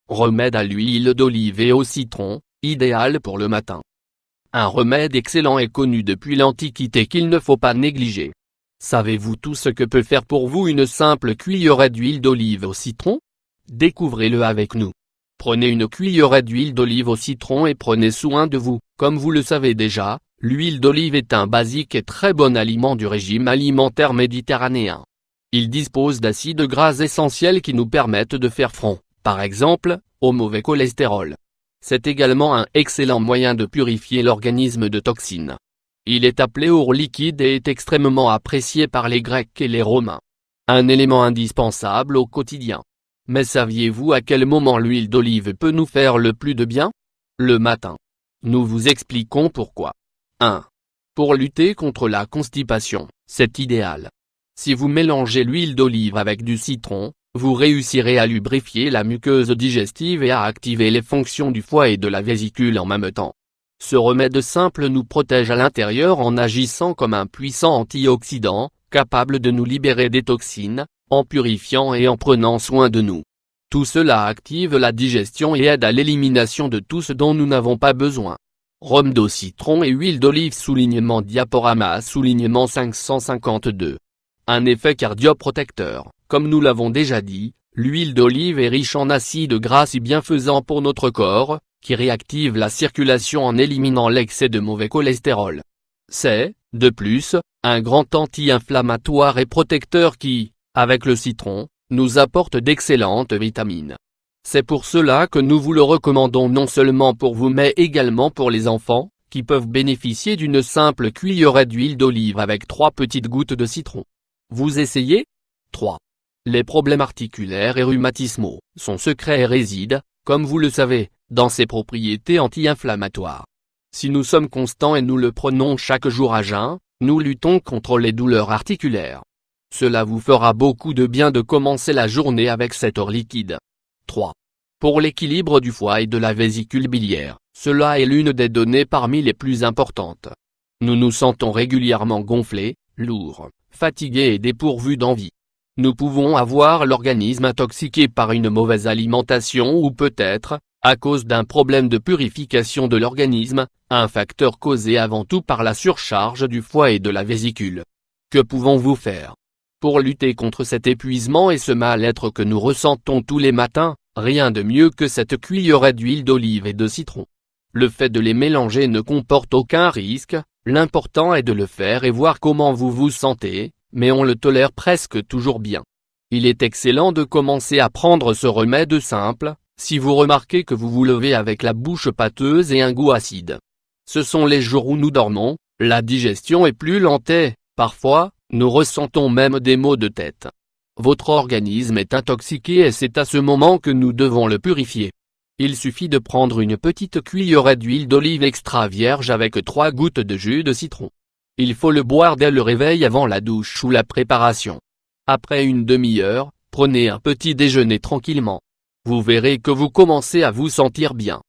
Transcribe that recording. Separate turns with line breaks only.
Remède à l'huile d'olive et au citron, idéal pour le matin. Un remède excellent et connu depuis l'Antiquité qu'il ne faut pas négliger. Savez-vous tout ce que peut faire pour vous une simple cuillerée d'huile d'olive au citron? Découvrez-le avec nous. Prenez une cuillerée d'huile d'olive au citron et prenez soin de vous. Comme vous le savez déjà, l'huile d'olive est un basique et très bon aliment du régime alimentaire méditerranéen. Il dispose d'acides gras essentiels qui nous permettent de faire front, par exemple, au mauvais cholestérol. C'est également un excellent moyen de purifier l'organisme de toxines. Il est appelé or liquide et est extrêmement apprécié par les Grecs et les Romains. Un élément indispensable au quotidien. Mais saviez-vous à quel moment l'huile d'olive peut nous faire le plus de bien? Le matin. Nous vous expliquons pourquoi. 1. Pour lutter contre la constipation, c'est idéal. Si vous mélangez l'huile d'olive avec du citron, vous réussirez à lubrifier la muqueuse digestive et à activer les fonctions du foie et de la vésicule en même temps. Ce remède simple nous protège à l'intérieur en agissant comme un puissant antioxydant, capable de nous libérer des toxines, en purifiant et en prenant soin de nous. Tout cela active la digestion et aide à l'élimination de tout ce dont nous n'avons pas besoin. Rhum d'eau citron et huile d'olive soulignement diaporama soulignement 552. Un effet cardioprotecteur, comme nous l'avons déjà dit, l'huile d'olive est riche en acides gras si bienfaisants pour notre corps, qui réactive la circulation en éliminant l'excès de mauvais cholestérol. C'est, de plus, un grand anti-inflammatoire et protecteur qui, avec le citron, nous apporte d'excellentes vitamines. C'est pour cela que nous vous le recommandons non seulement pour vous mais également pour les enfants, qui peuvent bénéficier d'une simple cuillerée d'huile d'olive avec 3 petites gouttes de citron. Vous essayez? 3. Les problèmes articulaires et rhumatismaux. Son secret réside, comme vous le savez, dans ses propriétés anti-inflammatoires. Si nous sommes constants et nous le prenons chaque jour à jeun, nous luttons contre les douleurs articulaires. Cela vous fera beaucoup de bien de commencer la journée avec cet or liquide. 3. Pour l'équilibre du foie et de la vésicule biliaire, cela est l'une des données parmi les plus importantes. Nous nous sentons régulièrement gonflés, lourds, fatigués et dépourvus d'envie. Nous pouvons avoir l'organisme intoxiqué par une mauvaise alimentation ou peut-être, à cause d'un problème de purification de l'organisme, un facteur causé avant tout par la surcharge du foie et de la vésicule. Que pouvons-vous faire? Pour lutter contre cet épuisement et ce mal-être que nous ressentons tous les matins, rien de mieux que cette cuillerée d'huile d'olive et de citron. Le fait de les mélanger ne comporte aucun risque, l'important est de le faire et voir comment vous vous sentez, mais on le tolère presque toujours bien. Il est excellent de commencer à prendre ce remède simple, si vous remarquez que vous vous levez avec la bouche pâteuse et un goût acide. Ce sont les jours où nous dormons, la digestion est plus lente et, parfois, nous ressentons même des maux de tête. Votre organisme est intoxiqué et c'est à ce moment que nous devons le purifier. Il suffit de prendre une petite cuillerée d'huile d'olive extra vierge avec 3 gouttes de jus de citron. Il faut le boire dès le réveil avant la douche ou la préparation. Après une demi-heure, prenez un petit déjeuner tranquillement. Vous verrez que vous commencez à vous sentir bien.